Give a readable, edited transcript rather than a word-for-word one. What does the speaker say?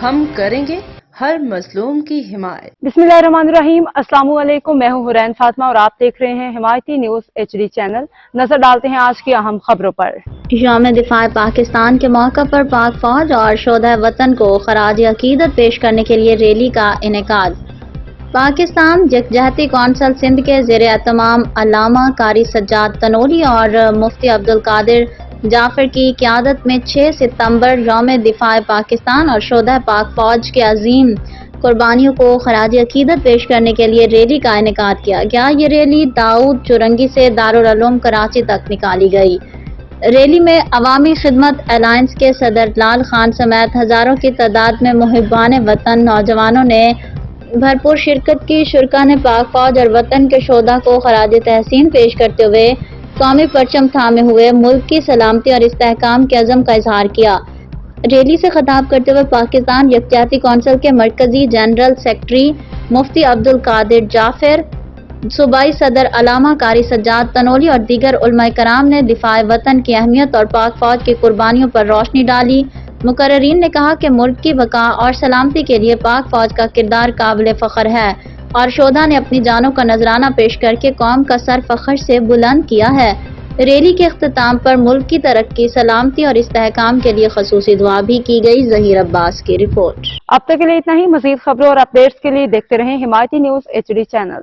ہم کریں گے ہر مظلوم کی حمایت۔ بسمillahirrahmanirrahim، السلام علیکم، میں ہوں حرین فاطمہ اور آپ دیکھ رہے ہیں حمایتی نیوز HD چینل۔ نظر ڈالتے ہیں آج کی اہم خبروں پر۔ یوم دفاع پاکستان کے موقع پر پاک فوج اور شہدائے وطن کو خراج عقیدت پیش کرنے کے لیے ریلی کا انعقاد۔ پاکستان یکجہتی کونسل سندھ کے زیر اہتمام علامہ قاری سجاد تنولی اور مفتی عبدالقادر جعفر کی قیادت میں 6 ستمبر یوم دفاع پاکستان اور شہدائے پاک فوج کے عظیم قربانیوں کو خراج عقیدت پیش کرنے کے لیے ریلی کا انعقاد کیا گیا۔ یہ ریلی داؤد چورنگی سے دارالعلوم کراچی تک نکالی گئی۔ ریلی میں عوامی خدمت الائنس کے صدر لال خان سمیت ہزاروں کی تعداد میں محبان وطن نوجوانوں نے بھرپور شرکت کی۔ شرکاء نے پاک فوج اور وطن کے شہداء کو خراج تحسین پیش کرتے ہوئے قومی پرچم تھامے ہوئے ملک کی سلامتی اور استحکام کے عزم کا اظہار کیا۔ ریلی سے خطاب کرتے ہوئے پاکستان یکجہتی کونسل کے مرکزی جنرل سیکرٹری مفتی عبدالقادر جعفر، صوبائی صدر علامہ قاری سجاد تنولی اور دیگر علماء کرام نے دفاع وطن کی اہمیت اور پاک فوج کی قربانیوں پر روشنی ڈالی۔ مقررین نے کہا کہ ملک کی بقا اور سلامتی کے لیے پاک فوج کا کردار قابل فخر ہے اور شہداء نے اپنی جانوں کا نذرانہ پیش کر کے قوم کا سر فخر سے بلند کیا ہے۔ ریلی کے اختتام پر ملک کی ترقی، سلامتی اور استحکام کے لیے خصوصی دعا بھی کی گئی۔ ظہیر عباس کی رپورٹ۔ اب تک کے لیے اتنا ہی۔ مزید خبروں اور اپڈیٹس کے لیے دیکھتے رہیں حمایتی نیوز HD چینل۔